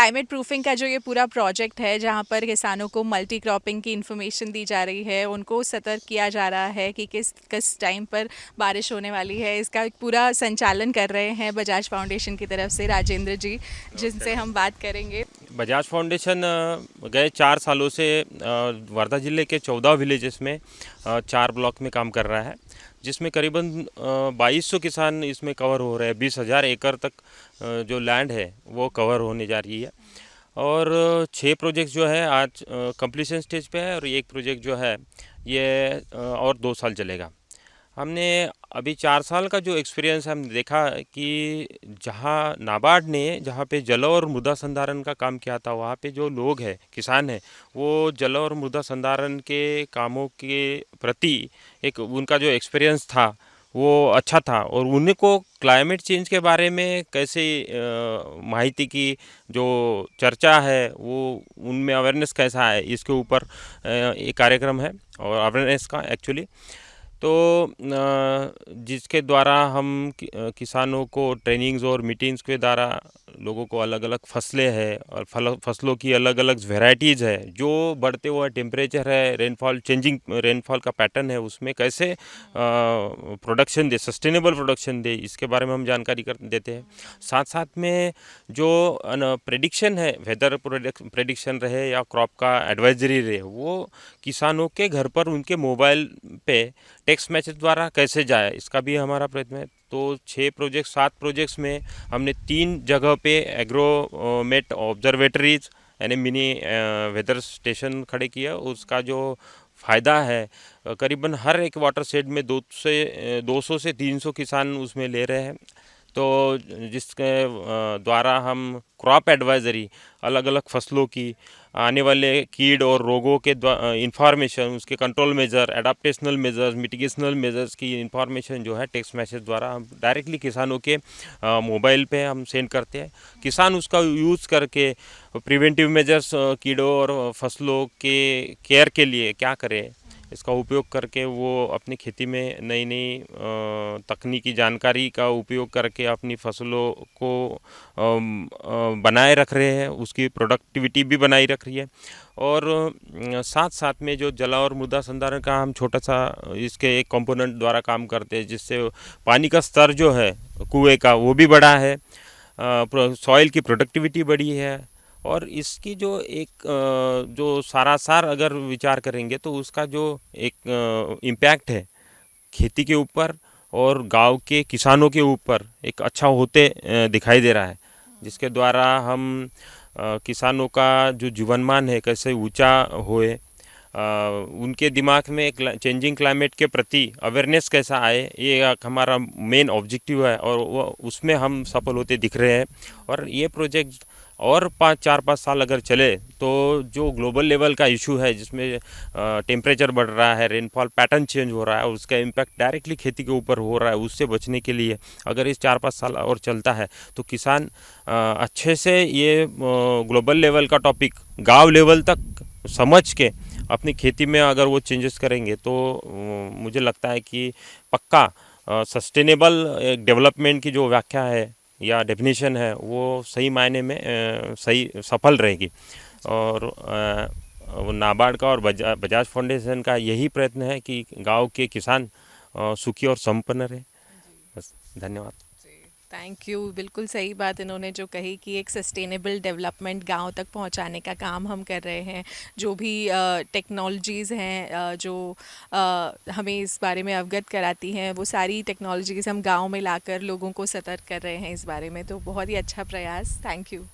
Climate proofing का जो ये पूरा प्रोजेक्ट है, जहाँ पर किसानों को मल्टी क्रॉपिंग की इन्फॉर्मेशन दी जा रही है, उनको सतर्क किया जा रहा है कि किस किस टाइम पर बारिश होने वाली है, इसका एक पूरा संचालन कर रहे हैं बजाज फाउंडेशन की तरफ से राजेंद्र जी, जिनसे हम बात करेंगे। बजाज फाउंडेशन गए 4 सालों से वर्धा ज़िले के 14 विलेजेस में 4 ब्लॉक में काम कर रहा है, जिसमें करीबन 2200 किसान इसमें कवर हो रहे हैं। 20,000 एकड़ तक जो लैंड है वो कवर होने जा रही है। और 6 प्रोजेक्ट जो है आज कंप्लीशन स्टेज पे है, और एक प्रोजेक्ट जो है ये और 2 साल चलेगा। हमने अभी 4 साल का जो एक्सपीरियंस है, हमने देखा कि जहाँ नाबार्ड ने जहाँ पे जल और मृदा संधारण का काम किया था, वहाँ पे जो लोग हैं, किसान हैं, वो जल और मृदा संधारण के कामों के प्रति एक उनका जो एक्सपीरियंस था वो अच्छा था, और उन्हीं को क्लाइमेट चेंज के बारे में कैसे माहिती की जो चर्चा है वो उनमें अवेयरनेस कैसा है, इसके ऊपर एक कार्यक्रम है और अवेयरनेस का एक्चुअली। तो जिसके द्वारा हम किसानों को ट्रेनिंग्स और मीटिंग्स के द्वारा लोगों को अलग अलग फसलें हैं और फसलों की अलग अलग वैरायटीज़ है, जो बढ़ते हुए टेम्परेचर है, रेनफॉल चेंजिंग रेनफॉल का पैटर्न है, उसमें कैसे प्रोडक्शन दे, सस्टेनेबल प्रोडक्शन दे, इसके बारे में हम जानकारी कर देते हैं। साथ साथ में जो प्रेडिक्शन है, वेदर प्रेडिक्शन रहे या क्रॉप का एडवाइजरी रहे, वो किसानों के घर पर उनके मोबाइल पे टेक्स्ट मैसेज द्वारा कैसे जाए, इसका भी हमारा प्रयत्न है। तो 7 प्रोजेक्ट्स में हमने 3 जगह पे एग्रोमेट ऑब्जर्वेटरीज यानी मिनी वेदर स्टेशन खड़े किया। उसका जो फ़ायदा है, करीबन हर एक वाटर शेड में 200 से 300 किसान उसमें ले रहे हैं। तो जिसके द्वारा हम क्रॉप एडवाइजरी, अलग अलग फसलों की आने वाले कीड़ और रोगों के इंफॉर्मेशन, उसके कंट्रोल मेजर, एडाप्टेशनल मेजर्स, मिटिगेशनल मेजर्स की इंफॉर्मेशन जो है टेक्स्ट मैसेज द्वारा हम डायरेक्टली किसानों के मोबाइल पे हम सेंड करते हैं। किसान उसका यूज़ करके प्रिवेंटिव मेजर्स, कीड़ों और फसलों के केयर के लिए क्या करें, इसका उपयोग करके वो अपनी खेती में नई नई तकनीकी जानकारी का उपयोग करके अपनी फसलों को बनाए रख रहे हैं, उसकी प्रोडक्टिविटी भी बनाई रख रही है। और साथ साथ में जो जल और मृदा संधारण का हम छोटा सा इसके एक कंपोनेंट द्वारा काम करते हैं, जिससे पानी का स्तर जो है कुएं का वो भी बढ़ा है, सॉइल की प्रोडक्टिविटी बढ़ी है। और इसकी जो एक जो सारासार अगर विचार करेंगे तो उसका जो एक इम्पैक्ट है खेती के ऊपर और गांव के किसानों के ऊपर एक अच्छा होते दिखाई दे रहा है, जिसके द्वारा हम किसानों का जो जीवनमान है कैसे ऊंचा होए, उनके दिमाग में एक चेंजिंग क्लाइमेट के प्रति अवेयरनेस कैसा आए, ये एक हमारा मेन ऑब्जेक्टिव है, और वो उसमें हम सफल होते दिख रहे हैं। और ये प्रोजेक्ट और 4-5 साल अगर चले तो जो ग्लोबल लेवल का इशू है, जिसमें टेम्परेचर बढ़ रहा है, रेनफॉल पैटर्न चेंज हो रहा है और उसका इम्पैक्ट डायरेक्टली खेती के ऊपर हो रहा है, उससे बचने के लिए अगर इस 4-5 साल और चलता है तो किसान अच्छे से ये ग्लोबल लेवल का टॉपिक गांव लेवल तक समझ के अपनी खेती में अगर वो चेंजेस करेंगे तो मुझे लगता है कि पक्का सस्टेनेबल डेवलपमेंट की जो व्याख्या है या डेफिनेशन है वो सही मायने में सही सफल रहेगी। और नाबार्ड का और बजाज फाउंडेशन का यही प्रयत्न है कि गांव के किसान सुखी और संपन्न रहे। बस, धन्यवाद। Thank you. बिल्कुल सही बात इन्होंने जो कही कि एक सस्टेनेबल डेवलपमेंट गांव तक पहुंचाने का काम हम कर रहे हैं। जो भी टेक्नोलॉजीज़ हैं जो हमें इस बारे में अवगत कराती हैं, वो सारी टेक्नोलॉजीज़ हम गांव में लाकर लोगों को सतर्क कर रहे हैं इस बारे में। तो बहुत ही अच्छा प्रयास, थैंक यू।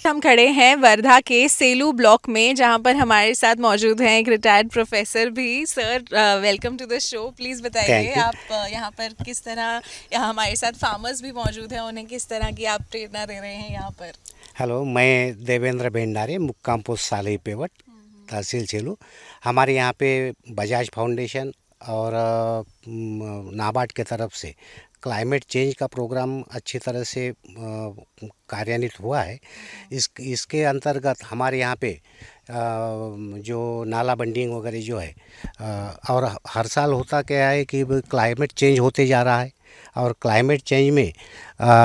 हम खड़े हैं वर्धा के सेलू ब्लॉक में, जहां पर हमारे साथ मौजूद हैं एक रिटायर्ड प्रोफेसर भी। Sir, welcome to the show. Please बताइए थैंक यू। आप यहाँ पर किस तरह, यहाँ हमारे साथ फार्मर्स भी मौजूद हैं, उन्हें किस तरह की आप प्रेरणा दे रहे हैं यहाँ पर। हेलो, मैं देवेंद्र भेंडारे, मुक्काम पोस्ट सालई पेवट, तहसील सेलू। हमारे यहाँ पे बजाज फाउंडेशन और नाबार्ड के तरफ से क्लाइमेट चेंज का प्रोग्राम अच्छी तरह से कार्यान्वित हुआ है। इसके अंतर्गत हमारे यहाँ पे जो नाला बंडिंग वगैरह जो है, और हर साल होता क्या है कि क्लाइमेट चेंज होते जा रहा है, और क्लाइमेट चेंज में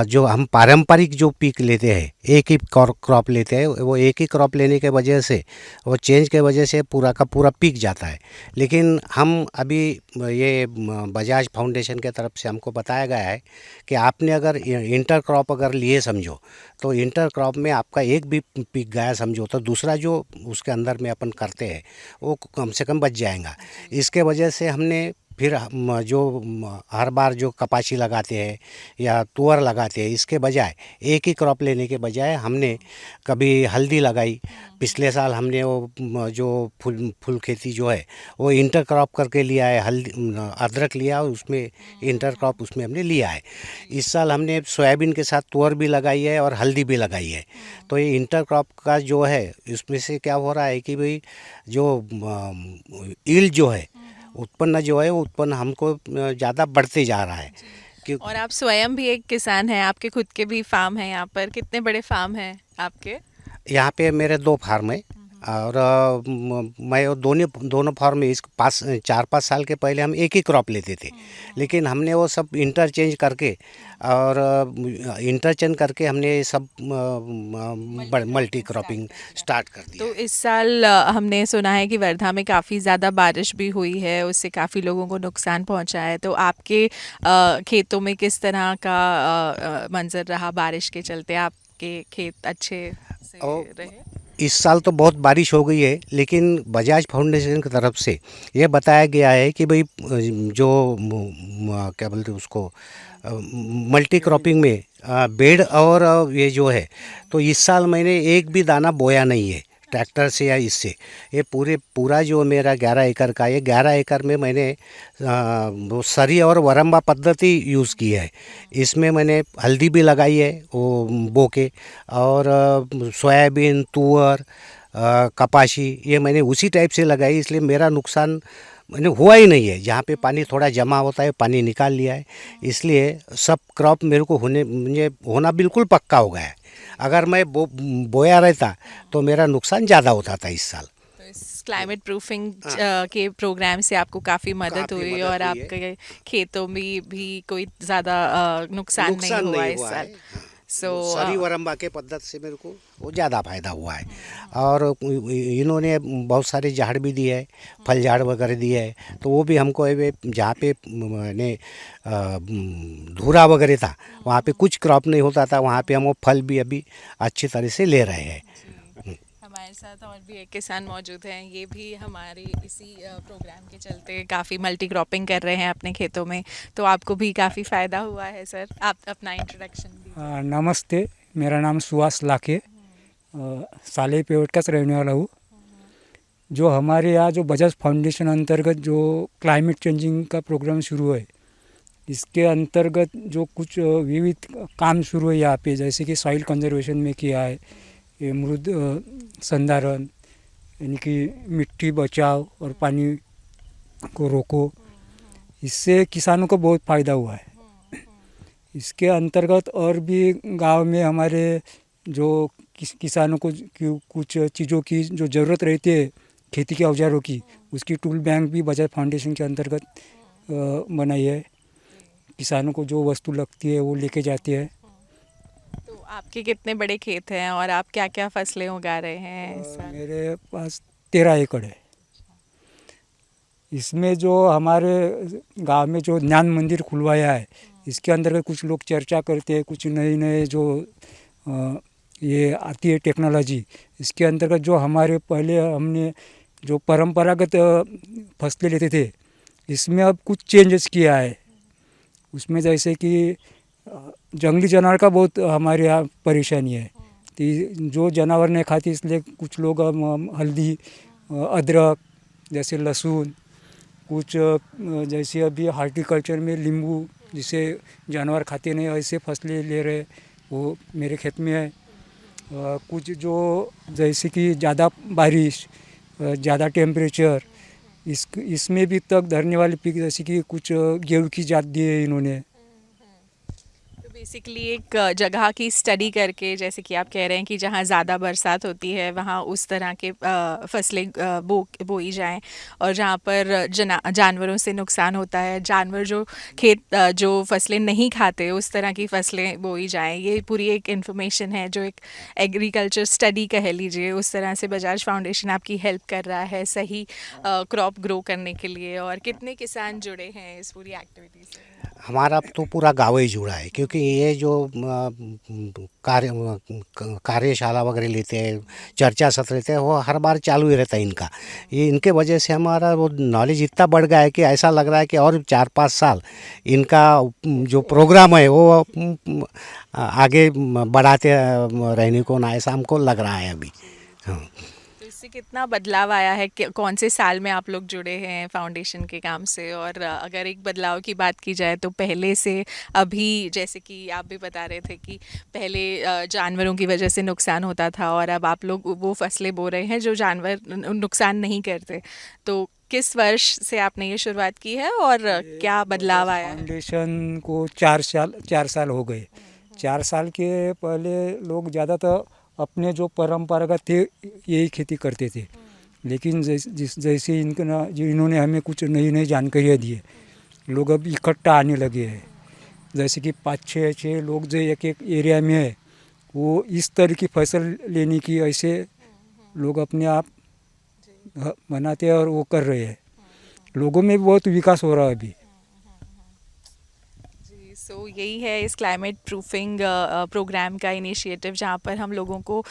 जो हम पारंपरिक जो पीक लेते हैं, एक ही क्रॉप लेते हैं, वो एक ही क्रॉप लेने के वजह से वो चेंज के वजह से पूरा का पूरा पीक जाता है। लेकिन हम अभी ये बजाज फाउंडेशन के तरफ से हमको बताया गया है कि आपने अगर इंटर क्रॉप अगर लिए समझो, तो इंटर क्रॉप में आपका एक भी पीक गया समझो, तो दूसरा जो उसके अंदर में अपन करते हैं वो कम से कम बच जाएगा। इसके वजह से हमने फिर जो हर बार जो कपासी लगाते हैं या तुअर लगाते हैं, इसके बजाय एक ही क्रॉप लेने के बजाय हमने कभी हल्दी लगाई। पिछले साल हमने वो जो फूल खेती जो है वो इंटर क्रॉप करके लिया है, हल्दी अदरक लिया और उसमें इंटर क्रॉप उसमें हमने लिया है। इस साल हमने सोयाबीन के साथ तुअर भी लगाई है और हल्दी भी लगाई है। तो ये इंटर क्रॉप का जो है इसमें से क्या हो रहा है कि भाई जो ईल्ड जो है, उत्पन्न जो है वो उत्पन्न हमको ज़्यादा बढ़ते जा रहा है। कि और आप स्वयं भी एक किसान हैं, आपके खुद के भी फार्म हैं यहाँ पर। कितने बड़े फार्म हैं आपके? यहाँ पे मेरे 2 फार्म है और मैं वो दोनों फार्म में इस 4-5 साल के पहले हम एक ही क्रॉप लेते थे, लेकिन हमने वो सब इंटरचेंज करके और हमने सब मल्टी क्रॉपिंग स्टार्ट कर दिया। तो इस साल हमने सुना है कि वर्धा में काफ़ी ज़्यादा बारिश भी हुई है, उससे काफ़ी लोगों को नुकसान पहुंचा है। तो आपके खेतों में किस तरह का मंजर रहा बारिश के चलते? आपके खेत अच्छे से और रहे? इस साल तो बहुत बारिश हो गई है, लेकिन बजाज फाउंडेशन की तरफ से ये बताया गया है कि भाई जो क्या बोलते हैं उसको मल्टी क्रॉपिंग में बेड और ये जो है, तो इस साल मैंने एक भी दाना बोया नहीं है ट्रैक्टर से या इससे। ये पूरा जो मेरा 11 एकड़ का, ये 11 एकड़ में मैंने वो सरी और वरम्बा पद्धति यूज़ की है। इसमें मैंने हल्दी भी लगाई है वो बो के, और सोयाबीन, तुअर, कपासी ये मैंने उसी टाइप से लगाई, इसलिए मेरा नुकसान मैंने हुआ ही नहीं है। जहाँ पे पानी थोड़ा जमा होता है पानी निकाल लिया है, इसलिए सब क्रॉप मेरे को मुझे होना बिल्कुल पक्का हो गया है। अगर मैं बोया रहता तो मेरा नुकसान ज़्यादा होता था इस साल। तो इस क्लाइमेट प्रूफिंग के प्रोग्राम से आपको काफ़ी मदद हुई मदद और हुई है। आपके खेतों में भी कोई ज़्यादा नुकसान नहीं हुआ इस साल। सो सरी वरम्बा के पद्धति से मेरे को वो ज़्यादा फायदा हुआ है। और इन्होंने बहुत सारे झाड़ भी दिए है, फल झाड़ वगैरह दिए है, तो वो भी हमको जहाँ पे मैंने धूरा वगैरह था वहाँ पे कुछ क्रॉप नहीं होता था, वहाँ पे हम वो फल भी अभी अच्छी तरह से ले रहे हैं। हमारे साथ और भी एक किसान मौजूद हैं, ये भी हमारे इसी प्रोग्राम के चलते काफ़ी मल्टी क्रॉपिंग कर रहे हैं अपने खेतों में। तो आपको भी काफ़ी फ़ायदा हुआ है सर। आप अपना इंट्रोडक्शन दीजिए। नमस्ते, मेरा नाम सुहास लाखे, साले पेवट का रहने वाला हूँ। जो हमारे यहाँ जो बजाज फाउंडेशन अंतर्गत जो क्लाइमेट चेंजिंग का प्रोग्राम शुरू है, इसके अंतर्गत जो कुछ विविध काम शुरू है यहाँ पे, जैसे कि सॉइल कंजर्वेशन में किया है, ये मृद संधारण यानी कि मिट्टी बचाव और पानी को रोको, इससे किसानों को बहुत फ़ायदा हुआ है। इसके अंतर्गत और भी गांव में हमारे जो किसानों को कुछ चीज़ों की जो ज़रूरत रहती है खेती के औजारों की, उसकी टूल बैंक भी बजाज फाउंडेशन के अंतर्गत बनाई है। किसानों को जो वस्तु लगती है वो लेके जाते हैं। तो आपके कितने बड़े खेत हैं और आप क्या क्या फसलें उगा रहे हैं इस साल? मेरे पास 13 एकड़ है। इसमें जो हमारे गांव में जो ज्ञान मंदिर खुलवाया है, इसके अंदर कुछ लोग चर्चा करते हैं, कुछ नए नए जो ये आती है टेक्नोलॉजी, इसके अंतर्गत जो हमारे पहले हमने जो परंपरागत फसलें लेते थे, इसमें अब कुछ चेंजेस किया है। उसमें जैसे कि जंगली जानवर का बहुत हमारे यहाँ परेशानी है, तो जो जानवर नहीं खाती, इसलिए कुछ लोग हल्दी, अदरक, जैसे लहसुन, कुछ जैसे अभी हार्टिकल्चर में नींबू, जिसे जानवर खाते नहीं, ऐसे फसलें ले रहे, वो मेरे खेत में है। कुछ जो जैसे कि ज़्यादा बारिश, ज़्यादा टेम्परेचर, इसमें भी तक धरने वाले पीक, जैसे कि कुछ गेहूँ की जात दी है इन्होंने। तो बेसिकली एक जगह की स्टडी करके, जैसे कि आप कह रहे हैं कि जहाँ ज़्यादा बरसात होती है वहाँ उस तरह के फसलें बोई जाएं, और जहाँ पर जानवरों से नुकसान होता है, जानवर जो जो फसलें नहीं खाते उस तरह की फसलें बोई जाएं। ये पूरी एक इन्फॉर्मेशन है जो एक एग्रीकल्चर स्टडी कह लीजिए, उस तरह से बजाज फाउंडेशन आपकी हेल्प कर रहा है सही क्रॉप ग्रो करने के लिए। और कितने किसान जुड़े हैं इस पूरी एक्टिविटी से? हमारा तो पूरा गाँव ही जुड़ा है, क्योंकि ये जो कार्यशाला वगैरह लेते हैं, चर्चा सत्र लेते हैं, वो हर बार चालू ही रहता है इनका। ये इनके वजह से हमारा वो नॉलेज इतना बढ़ गया है कि ऐसा लग रहा है कि और 4-5 साल इनका जो प्रोग्राम है वो आगे बढ़ाते रहने को ना, ऐसा हमको लग रहा है अभी। हाँ। तो इससे कितना बदलाव आया है? कौन से साल में आप लोग जुड़े हैं फाउंडेशन के काम से? और अगर एक बदलाव की बात की जाए तो पहले से अभी, जैसे कि आप भी बता रहे थे कि पहले जानवरों की वजह से नुकसान होता था और अब आप लोग वो फसलें बो रहे हैं जो जानवर नुकसान नहीं करते, तो किस वर्ष से आपने ये शुरुआत की है और क्या बदलाव आया है? फाउंडेशन को 4 साल हो गए। 4 साल के पहले लोग ज़्यादातर अपने जो परंपरागत थे यही खेती करते थे, लेकिन जैसे इन्होंने हमें कुछ नई नई जानकारियाँ दी है, लोग अब इकट्ठा आने लगे हैं। जैसे कि 5-6 लोग जो एक एरिया में है, वो इस तरह की फसल लेने की ऐसे लोग अपने आप बनाते हैं और वो कर रहे हैं। लोगों में भी बहुत विकास हो रहा है अभी। सो यही है इस क्लाइमेट प्रूफिंग प्रोग्राम का इनिशिएटिव, जहाँ पर हम लोगों को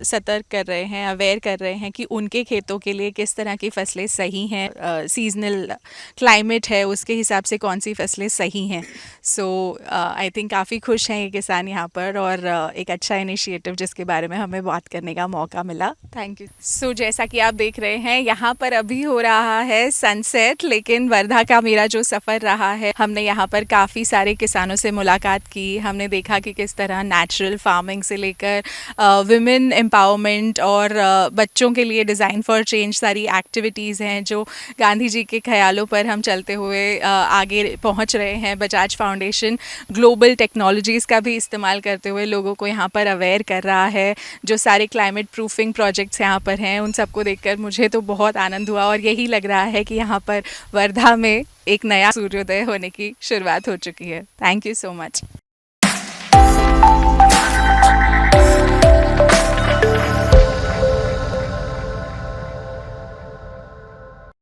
सतर्क कर रहे हैं, अवेयर कर रहे हैं कि उनके खेतों के लिए किस तरह की फसलें सही हैं, सीजनल क्लाइमेट है उसके हिसाब से कौन सी फसलें सही हैं। सो आई थिंक काफ़ी खुश हैं ये किसान यहाँ पर, और एक अच्छा इनिशिएटिव जिसके बारे में हमें बात करने का मौका मिला। Thank you. सो जैसा कि आप देख रहे हैं यहाँ पर अभी हो रहा है सनसेट, लेकिन वर्धा का मेरा जो सफ़र रहा है, हमने यहाँ पर काफ़ी सारे किसानों से मुलाकात की। हमने देखा कि किस तरह नेचुरल फार्मिंग से लेकर विमेन एम्पावरमेंट और बच्चों के लिए डिज़ाइन फॉर चेंज सारी एक्टिविटीज़ हैं जो गांधी जी के ख्यालों पर हम चलते हुए आगे पहुंच रहे हैं। बजाज फाउंडेशन ग्लोबल टेक्नोलॉजीज़ का भी इस्तेमाल करते हुए लोगों को यहाँ पर अवेयर कर रहा है। जो सारे क्लाइमेट प्रूफिंग प्रोजेक्ट्स यहाँ पर हैं उन सबको देखकर मुझे तो बहुत आनंद हुआ, और यही लग रहा है कि यहाँ पर वर्धा में एक नया सूर्योदय होने की शुरुआत हो चुकी है। Thank you so much.